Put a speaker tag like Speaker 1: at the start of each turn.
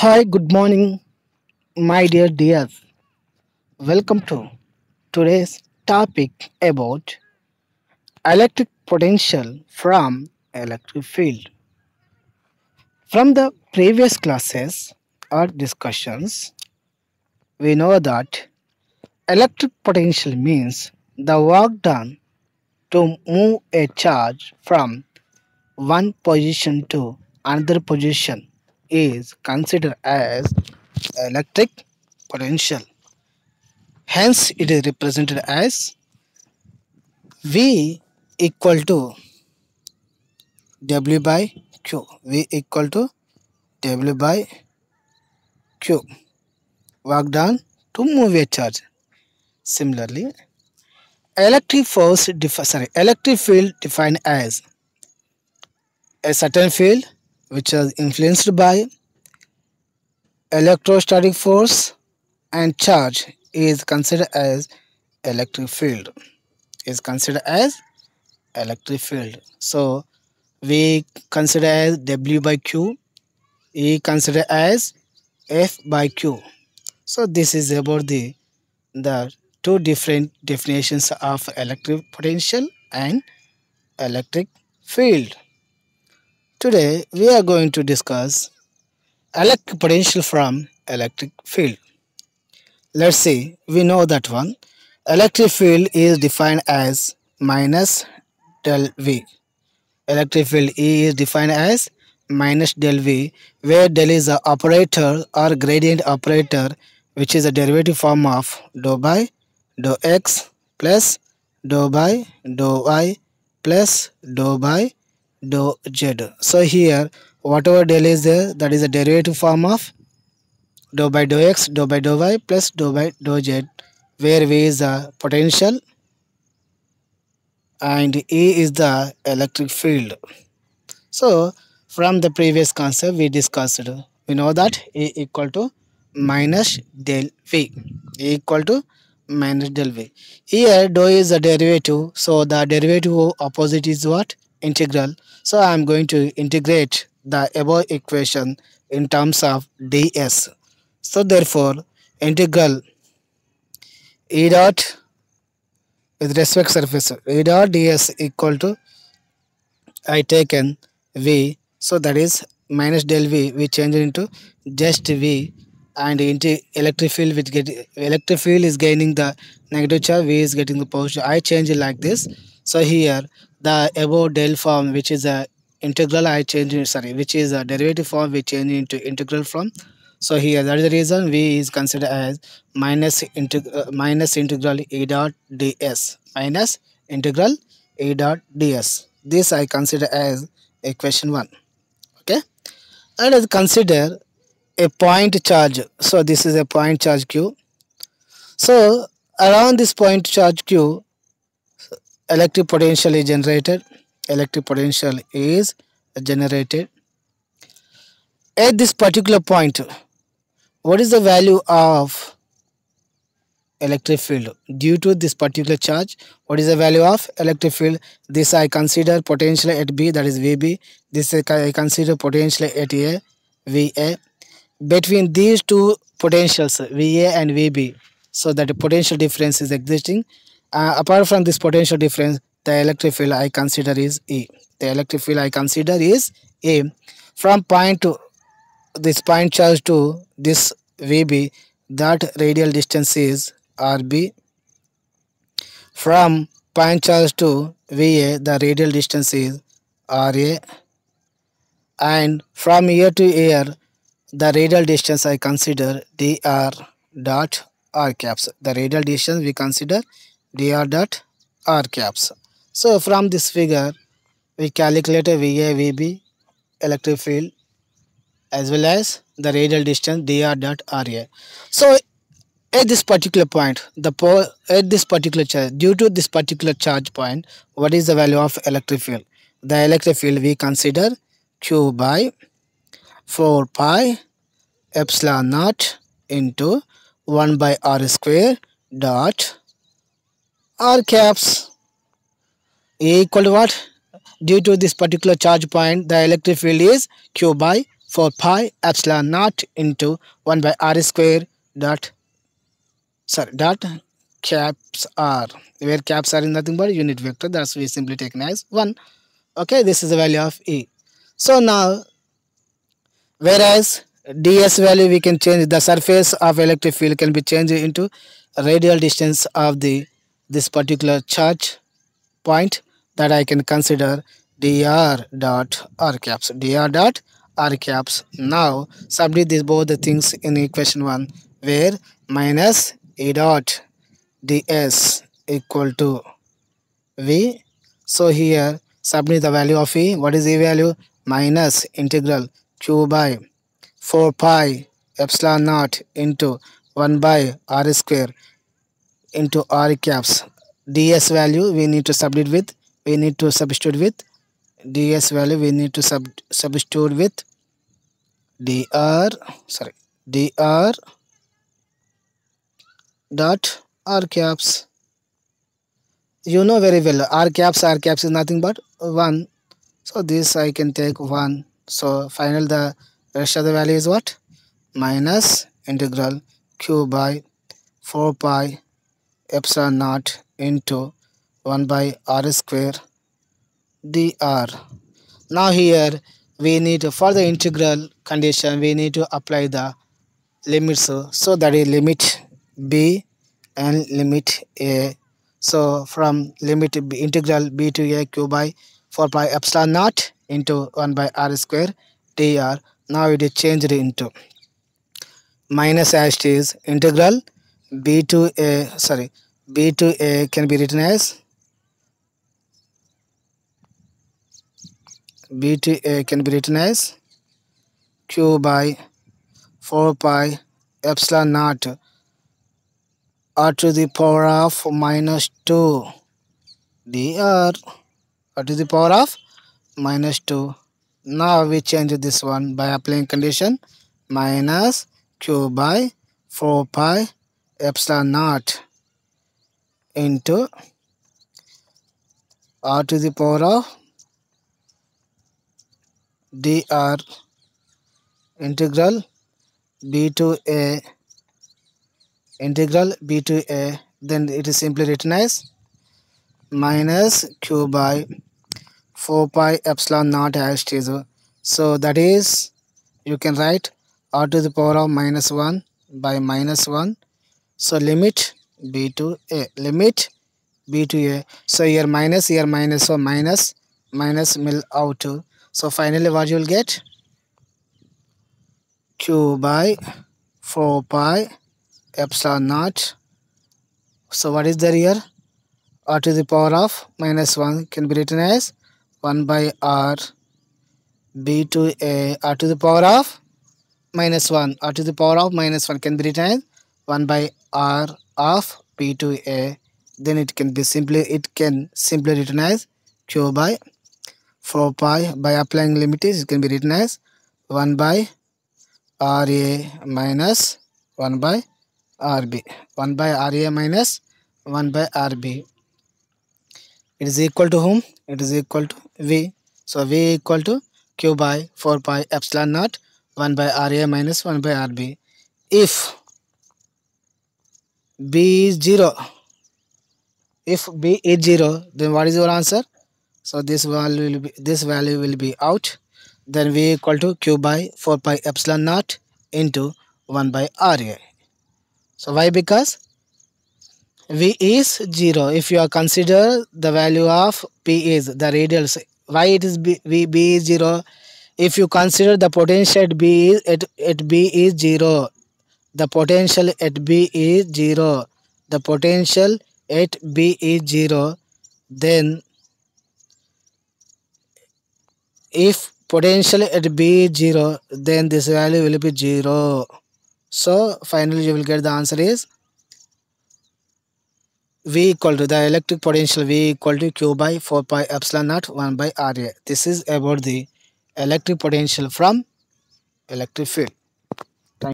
Speaker 1: Hi, good morning, my dear dears. Welcome to today's topic about electric potential from electric field. From the previous classes or discussions, we know that electric potential means the work done to move a charge from one position to another position is considered as electric potential. Hence, it is represented as V equal to W by Q. V equal to W by Q. Work done to move a charge. Similarly, electric field defined as a certain field which is influenced by electrostatic force and charge is considered as electric field. Is considered as electric field. So we consider as W by Q. E consider as F by Q. So this is about the two different definitions of electric potential and electric field. Today we are going to discuss electric potential from electric field. Let's see, we know that one. Electric field is defined as minus del V. Electric field E is defined as minus del V, where del is the operator or gradient operator, which is a derivative form of dou by dou x plus dou by dou y plus dou by dou z. So here whatever del is there, that is a derivative form of dou by dou x, dou by dou y plus dou by dou z, where V is the potential and E is the electric field. So from the previous concept we discussed, we know that A equal to minus del V. A equal to minus del V. Here dou is a derivative, so the derivative of opposite is what? Integral. So I am going to integrate the above equation in terms of ds. So therefore integral E dot with respect surface E dot ds equal to I taken V, so that is minus del V, we change it into just V, and into electric field which electric field is gaining the negative charge, V is getting the positive. I change it like this. So here the above del form, which is a integral, I change it, sorry, which is a derivative form, we change it into integral form. So here that is the reason V is considered as minus integral E dot ds, minus integral E dot ds. This I consider as equation 1. Okay, and let's consider a point charge. So this is a point charge Q. So around this point charge Q, electric potential is generated. Electric potential is generated at this particular point. What is the value of electric field due to this particular charge? What is the value of electric field? This I consider potential at B, that is VB. This I consider potential at A, VA. Between these two potentials, VA and VB, so that the potential difference is existing. Apart from this potential difference, the electric field I consider is E. The electric field I consider is A. From point to this point charge to this VB, that radial distance is RB. From point charge to VA, the radial distance is RA. And from here to here, the radial distance I consider dr dot r caps. The radial distance we consider dr dot r caps. So from this figure, we calculate a VA, VB electric field as well as the radial distance dr dot ra. So at this particular point, at this particular charge, due to this particular charge point, what is the value of electric field? The electric field we consider Q by 4 pi epsilon naught into 1 by r square dot r caps equal to what? Due to this particular charge point, the electric field is Q by 4 pi epsilon naught into 1 by r square dot dot caps r, where caps are is nothing but unit vector, that's we simply taken as 1. Okay, this is the value of E. So now, whereas ds value we can change, the surface of electric field can be changed into radial distance of the this particular charge point, that I can consider dr dot r caps, dr dot r caps. Now substitute these both the things in equation 1, where minus E dot ds equal to v. So here substitute the value of E. What is E value? Minus integral q by 4 pi epsilon naught into 1 by r square into r caps. ds value we need to substitute with, ds value we need to substitute with dr dot r caps. You know very well r caps is nothing but 1. So this I can take 1. So final the rest of the value is what? Minus integral q by 4 pi epsilon naught into 1 by r square dr. Now here we need to, for the integral condition, we need to apply the limits. So that is limit b and limit a. So from limit b, integral b to a q by 4 pi epsilon naught into 1 by r square dr. Now it is changed into minus as it is integral b to a can be written as q by 4 pi epsilon naught r to the power of minus 2 dr, r to the power of minus 2. Now we change this one by applying condition minus q by 4 pi epsilon naught into r to the power of dr integral b to a, then it is simply written as minus q by 4 pi epsilon naught as it is. So that is, you can write r to the power of minus 1 by minus 1. So limit b to a. So here minus, so minus will out. So finally what you will get? Q by 4 pi epsilon naught. So what is there here? R to the power of minus 1 can be written as 1 by r b to a, r to the power of minus 1. R to the power of minus 1 can be written as 1 by r of b to a. Then it can simply written as q by 4 pi. By applying limits, it can be written as 1 by ra minus 1 by rb. 1 by ra minus 1 by rb. It is equal to whom? It is equal to v. So v equal to q by 4 pi epsilon naught 1 by ra minus 1 by rb. If b is 0, then what is your answer? So this value will be out. Then v equal to q by 4 pi epsilon naught into 1 by ra. So why? Because v is 0. If you are consider the value of p is the radials, why it is b is 0? If you consider the potential at b is 0, the potential at b is 0, then if potential at b is 0, then this value will be 0. So finally you will get the answer is v equal to the electric potential v equal to q by 4 pi epsilon naught 1 by ra. This is about the electric potential from electric field.